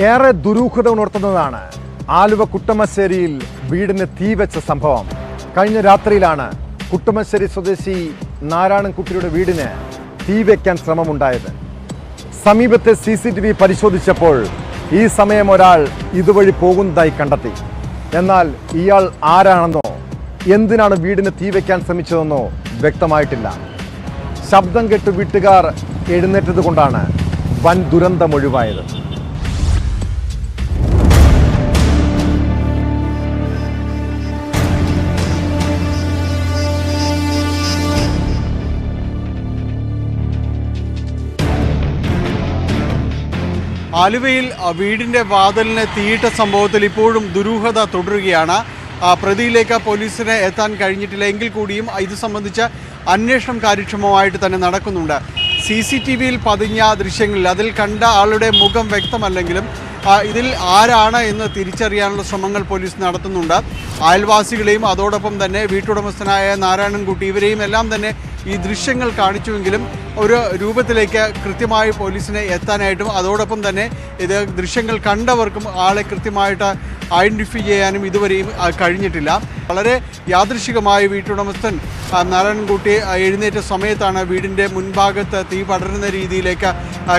ഏറെ ദുരൂഹത ഉണർത്തുന്നതാണ് ആലുവ കുട്ടമശ്ശേരിയിൽ വീടിന് തീവെച്ച സംഭവം. കഴിഞ്ഞ രാത്രിയിലാണ് കുട്ടമശ്ശേരി സ്വദേശി നാരായണൻകുട്ടിയുടെ വീടിന് തീവെക്കാൻ ശ്രമമുണ്ടായത്. സമീപത്തെ CCTV പരിശോധിച്ചപ്പോൾ ഈ സമയം ഒരാൾ ഇതുവഴി പോകുന്നതായി കണ്ടെത്തി. എന്നാൽ ഇയാൾ ആരാണെന്നോ എന്തിനാണ് വീടിന് തീവെക്കാൻ ശ്രമിച്ചതെന്നോ വ്യക്തമായിട്ടില്ല. ശബ്ദം കേട്ട് വീട്ടുകാർ എഴുന്നേറ്റത് കൊണ്ടാണ് വൻ ദുരന്തമൊഴിവായത്. ആലുവയിൽ വീടിൻ്റെ വാതിലിന് തീയിട്ട സംഭവത്തിൽ ഇപ്പോഴും ദുരൂഹത തുടരുകയാണ്. പ്രതിയിലേക്ക് പോലീസിന് എത്താൻ കഴിഞ്ഞിട്ടില്ല എങ്കിൽ കൂടിയും ഇത് സംബന്ധിച്ച അന്വേഷണം കാര്യക്ഷമമായിട്ട് തന്നെ നടക്കുന്നുണ്ട്. CCTVയിൽ പതിഞ്ഞ ദൃശ്യങ്ങളിൽ അതിൽ കണ്ട ആളുടെ മുഖം വ്യക്തമല്ലെങ്കിലും ഇതിൽ ആരാണ് എന്ന് തിരിച്ചറിയാനുള്ള ശ്രമങ്ങൾ പോലീസ് നടത്തുന്നുണ്ട്. അയൽവാസികളെയും അതോടൊപ്പം തന്നെ വീട്ടുടമസ്ഥനായ നാരായണൻകുട്ടി ഇവരെയും എല്ലാം തന്നെ ഈ ദൃശ്യങ്ങൾ കാണിച്ചുവെങ്കിലും ഒരു രൂപത്തിലേക്ക് കൃത്യമായി പോലീസിനെ എത്താനായിട്ടും അതോടൊപ്പം തന്നെ ഇത് ദൃശ്യങ്ങൾ കണ്ടവർക്കും ആളെ കൃത്യമായിട്ട് ഐഡൻറ്റിഫൈ ചെയ്യാനും ഇതുവരെയും കഴിഞ്ഞിട്ടില്ല. വളരെ യാദൃശികമായി വീട്ടുടമസ്ഥൻ നാരായണൻകുട്ടി എഴുന്നേറ്റ സമയത്താണ് വീടിൻ്റെ മുൻഭാഗത്ത് തീ പടരുന്ന രീതിയിലേക്ക്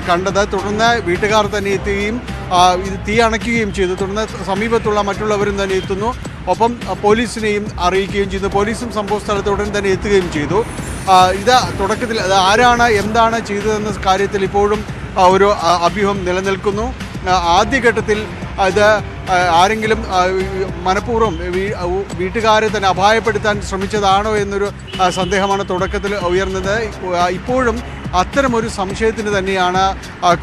കണ്ടത്. തുടർന്ന് വീട്ടുകാർ തന്നെ എത്തുകയും തീ അണയ്ക്കുകയും ചെയ്തു. തുടർന്ന് സമീപത്തുള്ള മറ്റുള്ളവരും തന്നെ എത്തുന്നു. ഒപ്പം പോലീസിനെയും അറിയിക്കുകയും ചെയ്തു. പോലീസും സംഭവ സ്ഥലത്ത് ഉടൻ തന്നെ എത്തുകയും ചെയ്തു. ഇത് തുടക്കത്തിൽ അത് ആരാണ് എന്താണ് ചെയ്തതെന്ന കാര്യത്തിൽ ഇപ്പോഴും ഒരു അഭ്യൂഹം നിലനിൽക്കുന്നു. ആദ്യഘട്ടത്തിൽ ഇത് ആരെങ്കിലും മനഃപൂർവ്വം വീട്ടുകാരെ തന്നെ അപായപ്പെടുത്താൻ ശ്രമിച്ചതാണോ എന്നൊരു സന്ദേഹമാണ് തുടക്കത്തിൽ ഉയർന്നത്. ഇപ്പോഴും അത്തരമൊരു സംശയത്തിന് തന്നെയാണ്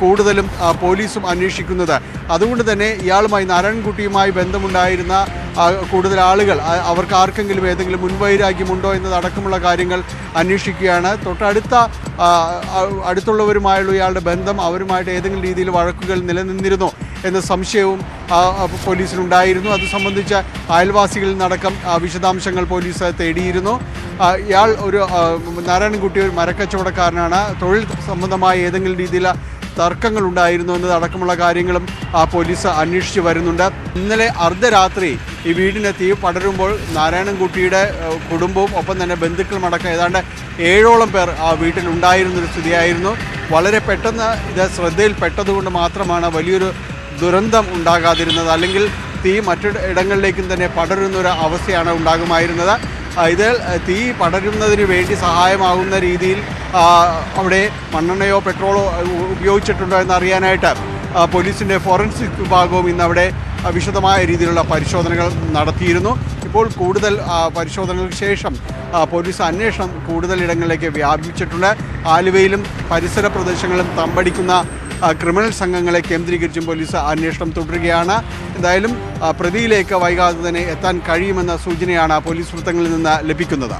കൂടുതലും പോലീസും അന്വേഷിക്കുന്നത്. അതുകൊണ്ട് തന്നെ ഇയാളുമായി നാരായണൻകുട്ടിയുമായി ബന്ധമുണ്ടായിരുന്ന കൂടുതൽ ആളുകൾ അവർക്ക് ആർക്കെങ്കിലും ഏതെങ്കിലും മുൻവൈരാഗ്യമുണ്ടോ എന്നതടക്കമുള്ള കാര്യങ്ങൾ അന്വേഷിക്കുകയാണ്. അടുത്തുള്ളവരുമായുള്ള ഇയാളുടെ ബന്ധം അവരുമായിട്ട് ഏതെങ്കിലും രീതിയിൽ വഴക്കുകൾ നിലനിന്നിരുന്നോ എന്ന സംശയവും പോലീസിനുണ്ടായിരുന്നു. അത് സംബന്ധിച്ച അയൽവാസികളിൽ നിന്നടക്കം വിശദാംശങ്ങൾ പോലീസ് തേടിയിരുന്നു. ഇയാൾ ഒരു നാരായണൻകുട്ടി ഒരു മരക്കച്ചവടക്കാരനാണ്. തൊഴിൽ സംബന്ധമായ ഏതെങ്കിലും രീതിയിൽ തർക്കങ്ങൾ ഉണ്ടായിരുന്നു എന്നതടക്കമുള്ള കാര്യങ്ങളും പോലീസ് അന്വേഷിച്ച് വരുന്നുണ്ട്. ഇന്നലെ അർദ്ധരാത്രി ഈ വീടിന് തീ പടരുമ്പോൾ നാരായണൻകുട്ടിയുടെ കുടുംബവും ഒപ്പം തന്നെ ബന്ധുക്കളും അടക്കം ഏതാണ്ട് 7ഓളം പേർ ആ വീട്ടിലുണ്ടായിരുന്നൊരു സ്ഥിതിയായിരുന്നു. വളരെ പെട്ടെന്ന് ഇത് ശ്രദ്ധയിൽപ്പെട്ടതുകൊണ്ട് മാത്രമാണ് വലിയൊരു ദുരന്തം ഉണ്ടാകാതിരുന്നത്. അല്ലെങ്കിൽ തീ മറ്റിടങ്ങളിലേക്കും തന്നെ പടരുന്നൊരു അവസ്ഥയാണ് ഉണ്ടാകുമായിരുന്നത്. ഇത് തീ പടരുന്നതിന് വേണ്ടി സഹായമാകുന്ന രീതിയിൽ അവിടെ മണ്ണെണ്ണയോ പെട്രോളോ ഉപയോഗിച്ചിട്ടുണ്ടോ എന്നറിയാനായിട്ട് പോലീസിൻ്റെ ഫോറൻസിക് വിഭാഗവും ഇന്ന് അവിടെ വിശദമായ രീതിയിലുള്ള പരിശോധനകൾ നടത്തിയിരുന്നു. ഇപ്പോൾ കൂടുതൽ പരിശോധനകൾക്ക് ശേഷം പോലീസ് അന്വേഷണം കൂടുതൽ ഇടങ്ങളിലേക്ക് വ്യാപിച്ചിട്ടുണ്ട്. ആലുവയിലും പരിസര പ്രദേശങ്ങളിലും തമ്പടിക്കുന്ന ക്രിമിനൽ സംഘങ്ങളെ കേന്ദ്രീകരിച്ചും പോലീസ് അന്വേഷണം തുടരുകയാണ്. എന്തായാലും പ്രതിയിലേക്ക് വൈകാതെ തന്നെ എത്താൻ കഴിയുമെന്ന സൂചനയാണ് പോലീസ് വൃത്തങ്ങളിൽ നിന്ന് ലഭിക്കുന്നത്.